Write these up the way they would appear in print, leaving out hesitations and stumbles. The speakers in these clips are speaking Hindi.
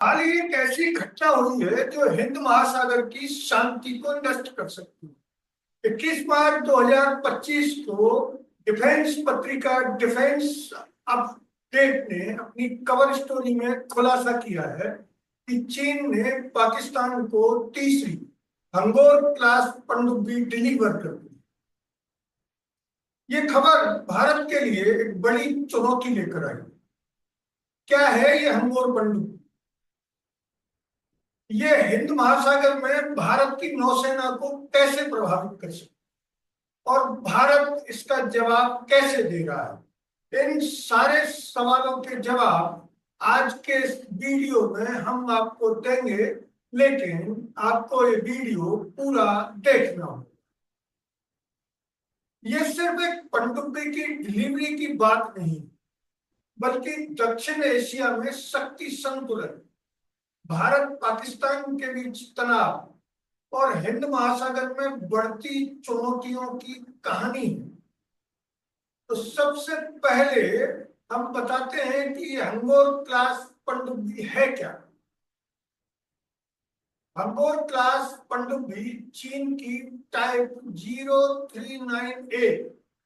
हाल ही एक ऐसी घटना हुई है जो हिंद महासागर की शांति को नष्ट कर सकती है। 21 मार्च 2025 को डिफेंस पत्रिका डिफेंस अपडेट ने अपनी कवर स्टोरी में खुलासा किया है कि चीन ने पाकिस्तान को तीसरी हंगोर क्लास पनडुब्बी डिलीवर कर दी। ये खबर भारत के लिए एक बड़ी चुनौती लेकर आई। क्या है ये हंगोर पनडुब्बी? ये हिंद महासागर में भारत की नौसेना को कैसे प्रभावित कर सकती और भारत इसका जवाब कैसे दे रहा है? इन सारे सवालों के जवाब आज के इस वीडियो में हम आपको देंगे, लेकिन आपको ये वीडियो पूरा देखना होगा। ये सिर्फ एक पनडुब्बी की डिलीवरी की बात नहीं, बल्कि दक्षिण एशिया में शक्ति संतुलन, भारत पाकिस्तान के बीच तनाव और हिंद महासागर में बढ़ती चुनौतियों की कहानी है। तो सबसे पहले हम बताते हैं कि हंगोर क्लास पनडुब्बी है क्या। हंगोर क्लास पनडुब्बी चीन की टाइप 039A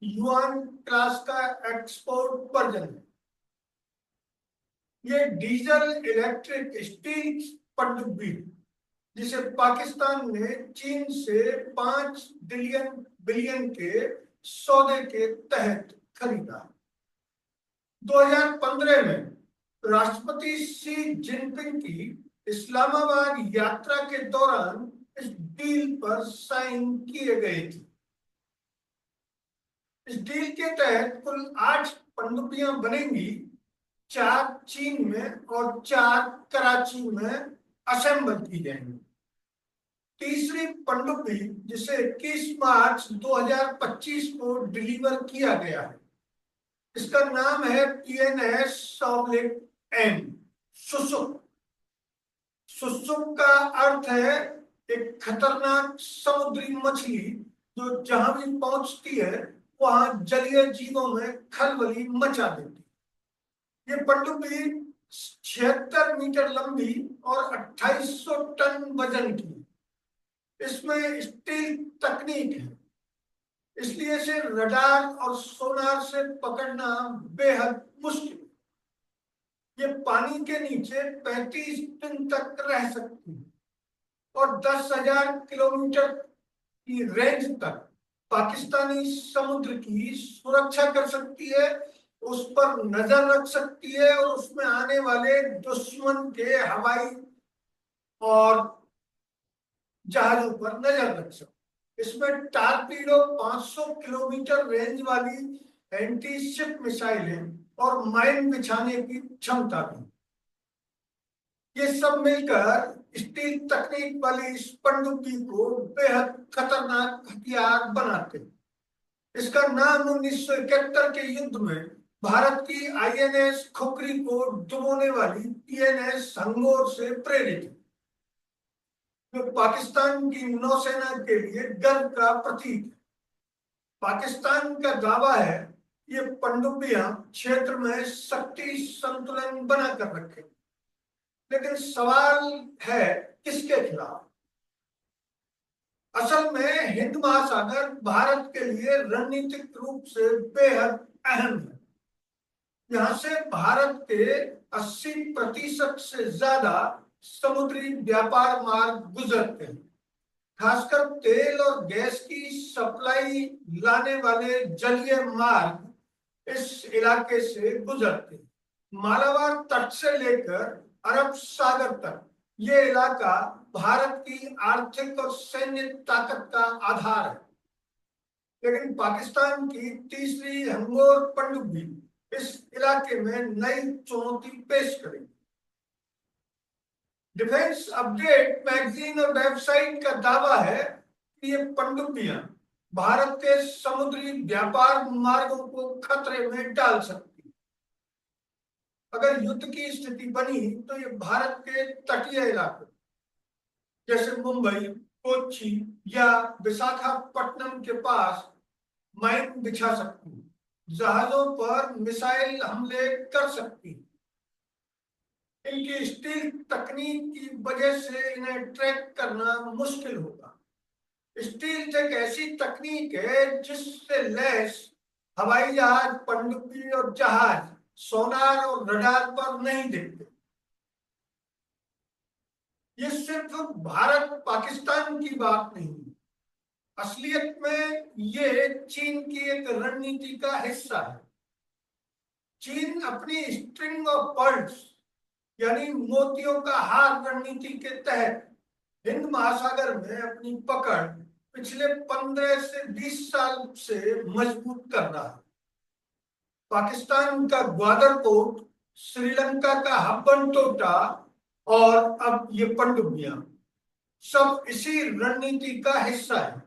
युआन क्लास का एक्सपोर्ट वर्जन है। ये डीजल इलेक्ट्रिक स्टील पनडुब्बी जिसे पाकिस्तान ने चीन से 5 बिलियन के सौदे के तहत खरीदा। 2015 में राष्ट्रपति शी जिनपिंग की इस्लामाबाद यात्रा के दौरान इस डील पर साइन किए गए थे। इस डील के तहत कुल 8 पनडुब्बियां बनेंगी, 4 चीन में और 4 कराची में असेंबल की जाएंगी। तीसरी पनडुब्बी जिसे 21 मार्च 2025 को डिलीवर किया गया है, इसका नाम है PNS एम सुसुक। सुसुक का अर्थ है एक खतरनाक समुद्री मछली जो जहां भी पहुंचती है वहां जलीय जीवों में खलबली मचा देती है। ये पनडुब्बी 76 मीटर लंबी और 2800 टन वजन की। इसमें स्टील तकनीक है, इसलिए इसे रडार और सोनार से पकड़ना बेहद मुश्किल। ये पानी के नीचे 35 दिन तक रह सकती है और 10,000 किलोमीटर की रेंज तक पाकिस्तानी समुद्र की सुरक्षा कर सकती है, उस पर नजर रख सकती है और उसमें आने वाले दुश्मन के हवाई और जहाजों पर नजर रख सकती है। इसमें टारपीडो 500 किलोमीटर रेंज वाली एंटी शिप मिसाइलें और माइन बिछाने की क्षमता भी। ये सब मिलकर स्टील तकनीक वाली इस पनडुब्बी को बेहद खतरनाक हथियार बनाते हैं। इसका नाम 1971 के युद्ध में भारत की INS खुखरी को डुबोने वाली PNS हंगोर से प्रेरित है, जो पाकिस्तान की नौसेना के लिए गर्व का प्रतीक है। पाकिस्तान का दावा है ये पनडुब्बियां क्षेत्र में शक्ति संतुलन बनाकर रखें, लेकिन सवाल है किसके खिलाफ? असल में हिंद महासागर भारत के लिए रणनीतिक रूप से बेहद अहम है। यहाँ से भारत के 80% से ज्यादा समुद्री व्यापार मार्ग गुजरते हैं। खासकर तेल और गैस की सप्लाई लाने वाले जलीय मार्ग इस इलाके से गुजरते हैं। मालाबार तट से लेकर अरब सागर तक ये इलाका भारत की आर्थिक और सैन्य ताकत का आधार है, लेकिन पाकिस्तान की तीसरी हंगोर पनडुब्बी इस इलाके में नई चुनौती पेश करेगी। डिफेंस अपडेट मैगजीन और वेबसाइट का दावा है कि ये पनडुब्बियां भारत के समुद्री व्यापार मार्गों को खतरे में डाल सकती है। अगर युद्ध की स्थिति बनी तो ये भारत के तटीय इलाकों जैसे मुंबई, कोच्चि या विशाखापट्टनम के पास माइन बिछा सकती है, जहाजों पर मिसाइल हमले कर सकती है। इनकी स्टील तकनीक की वजह से इन्हें ट्रैक करना मुश्किल होगा। स्टील एक ऐसी तकनीक है जिससे लैस हवाई जहाज, पनडुब्बी और जहाज सोनार और रडार पर नहीं दिखते। ये सिर्फ भारत पाकिस्तान की बात नहीं है, असलियत में ये चीन की एक रणनीति का हिस्सा है। चीन अपनी स्ट्रिंग ऑफ पर्ल्स यानी मोतियों का हार रणनीति के तहत हिंद महासागर में अपनी पकड़ पिछले 15 से 20 साल से मजबूत कर रहा है। पाकिस्तान का ग्वादर पोर्ट, श्रीलंका का हम्बनटोटा और अब ये पनडुब्बियां सब इसी रणनीति का हिस्सा है।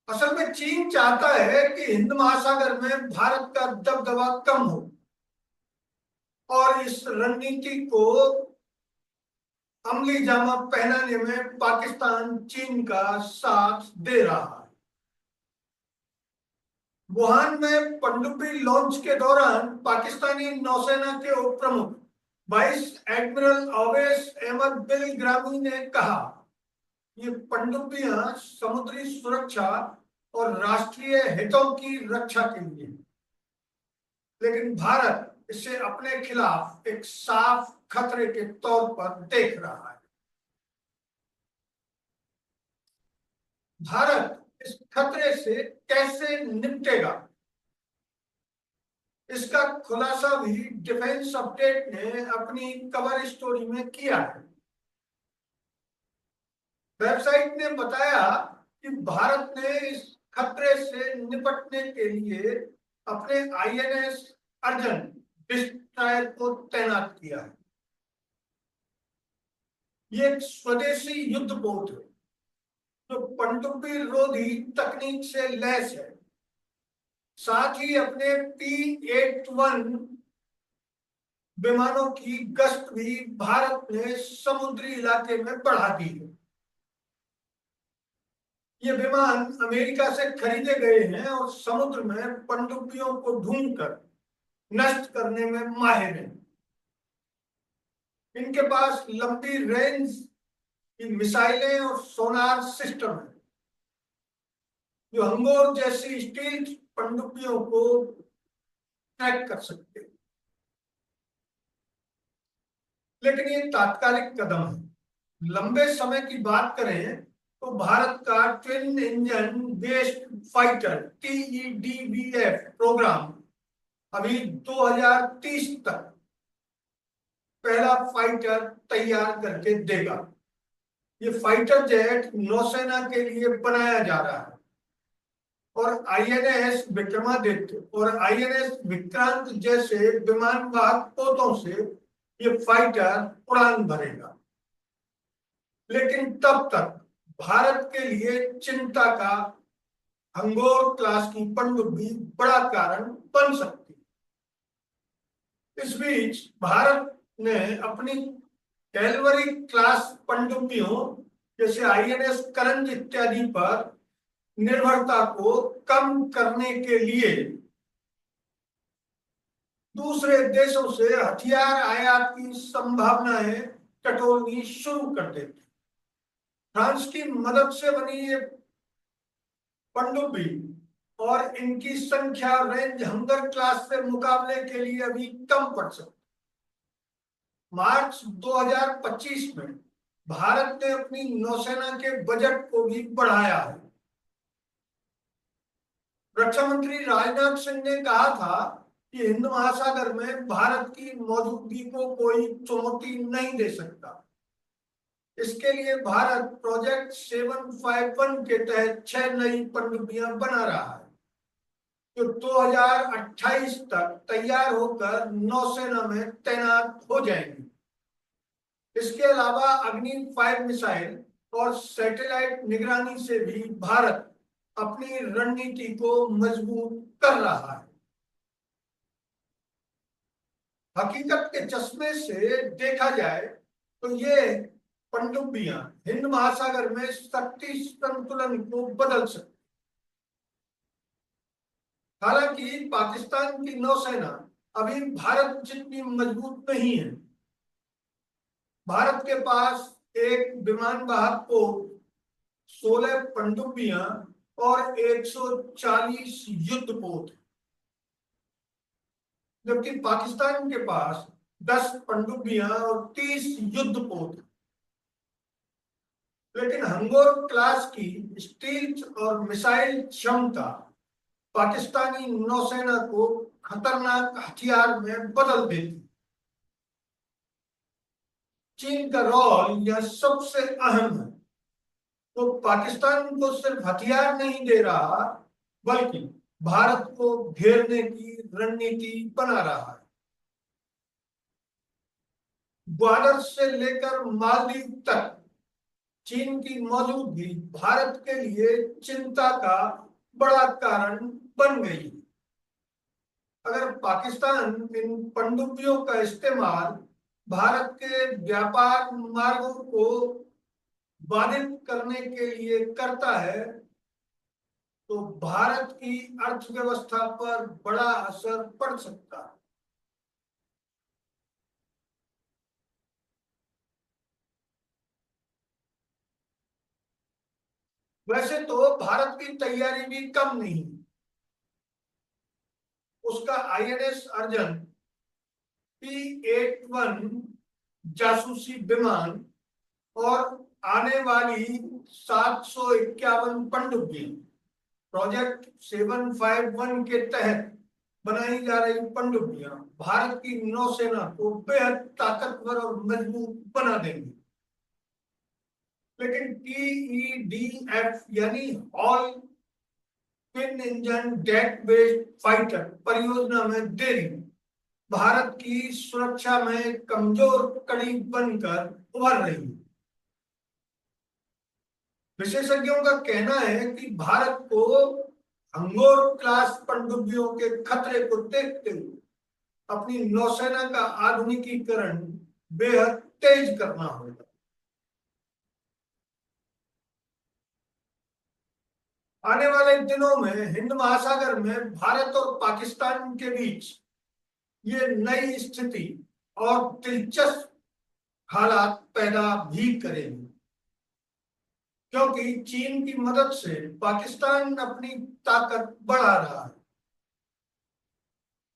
असल में चीन चाहता है कि हिंद महासागर में भारत का दबदबा कम हो और इस रणनीति को अमली जामा पहनाने में पाकिस्तान चीन का साथ दे रहा है। वुहान में पनडुब्बी लॉन्च के दौरान पाकिस्तानी नौसेना के उप प्रमुख वाइस एडमिरल अवैस अहमद बिलग्रामी ने कहा, ये पनडुब्बियां समुद्री सुरक्षा और राष्ट्रीय हितों की रक्षा के लिए, लेकिन भारत इसे अपने खिलाफ एक साफ खतरे के तौर पर देख रहा है। भारत इस खतरे से कैसे निपटेगा, इसका खुलासा भी डिफेंस अपडेट ने अपनी कवर स्टोरी में किया है। वेबसाइट ने बताया कि भारत ने इस खतरे से निपटने के लिए अपने आईएनएस अर्जन डिस्ट्रॉयर को तैनात किया है। ये एक स्वदेशी युद्ध पोत है जो पनडुब्बी रोधी तकनीक से लैस है। साथ ही अपने P-81 विमानों की गश्त भी भारत ने समुद्री इलाके में बढ़ा दी है। ये विमान अमेरिका से खरीदे गए हैं और समुद्र में पनडुब्बियों को ढूंढकर नष्ट करने में माहिर हैं। इनके पास लंबी रेंज की मिसाइलें और सोनार सिस्टम है जो हंगोर जैसी स्टील पनडुब्बियों को ट्रैक कर सकते हैं। लेकिन ये तात्कालिक कदम है। लंबे समय की बात करें तो भारत का twin engine based fighter TEDVF programme अभी 2030 तक पहला फाइटर तैयार करके देगा। ये फाइटर जेट नौसेना के लिए बनाया जा रहा है और INS विक्रमादित्य और INS विक्रांत जैसे विमानवाहक पोतों से ये फाइटर उड़ान भरेगा। लेकिन तब तक भारत के लिए चिंता का हंगोर क्लास की पनडुब्बी बड़ा कारण बन सकती है। इस बीच भारत ने अपनी कैलवरी क्लास पनडुब्बियों जैसे INS करंज इत्यादि पर निर्भरता को कम करने के लिए दूसरे देशों से हथियार आयात की संभावनाएं टटोलनी शुरू कर देती। फ्रांस की मदद से बनी ये पनडुब्बी और इनकी संख्या रेंज हंगर क्लास से मुकाबले के लिए अभी कम पड़ सकती। मार्च 2025 में भारत ने अपनी नौसेना के बजट को भी बढ़ाया है। रक्षा मंत्री राजनाथ सिंह ने कहा था कि हिंद महासागर में भारत की मौजूदगी को कोई चुनौती नहीं दे सकता। इसके लिए भारत प्रोजेक्ट 751 के तहत 6 नई पनडुब्बियां बना रहा है जो 2028 तक तैयार होकर नौसेना में तैनात हो जाएंगी। इसके अलावा अग्नि 5 मिसाइल और सैटेलाइट निगरानी से भी भारत अपनी रणनीति को मजबूत कर रहा है। हकीकत के चश्मे से देखा जाए तो ये पनडुब्बियां हिंद महासागर में शक्ति संतुलन को बदल सकती। हालांकि पाकिस्तान की नौसेना अभी भारत जितनी मजबूत नहीं है। भारत के पास एक विमान वाहक पोत, 16 पनडुब्बियां और 140 युद्ध पोत, जबकि पाकिस्तान के पास 10 पनडुब्बियां और 30 युद्ध पोत। लेकिन हंगोर क्लास की स्टील्थ और मिसाइल क्षमता पाकिस्तानी नौसेना को खतरनाक हथियार में बदल देती। चीन का रोल यह सबसे अहम है। तो पाकिस्तान को सिर्फ हथियार नहीं दे रहा, बल्कि भारत को घेरने की रणनीति बना रहा है। ग्वादर से लेकर मालदीव तक चीन की मौजूदगी भारत के लिए चिंता का बड़ा कारण बन गई। अगर पाकिस्तान इन पनडुब्बियों का इस्तेमाल भारत के व्यापार मार्गों को बाधित करने के लिए करता है, तो भारत की अर्थव्यवस्था पर बड़ा असर पड़ सकता है। वैसे तो भारत की तैयारी भी कम नहीं। उसका INS अर्जन P-81 जासूसी विमान और आने वाली 751 पनडुब्बियां, प्रोजेक्ट 751 के तहत बनाई जा रही पनडुब्बियां भारत की नौसेना को बेहद ताकतवर और मजबूत बना देंगी। लेकिन TEDF यानी all twin engine jet based fighter परियोजना में देरी भारत की सुरक्षा में कमजोर कड़ी बनकर उभर रही है। विशेषज्ञों का कहना है कि भारत को हंगोर क्लास पनडुब्बियों के खतरे को देखते हुए अपनी नौसेना का आधुनिकीकरण बेहद तेज करना होगा। आने वाले दिनों में हिंद महासागर में भारत और पाकिस्तान के बीच ये नई स्थिति और दिलचस्प हालात पैदा भी करेगी, क्योंकि चीन की मदद से पाकिस्तान अपनी ताकत बढ़ा रहा है।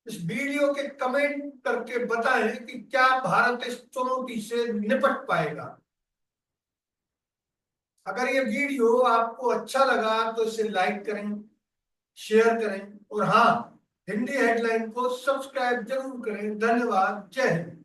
इस वीडियो के कमेंट करके बताएं कि क्या भारत इस चुनौती से निपट पाएगा। अगर ये वीडियो आपको अच्छा लगा तो इसे लाइक करें, शेयर करें और हाँ, हिंदी हेडलाइन को सब्सक्राइब जरूर करें। धन्यवाद। जय हिंद।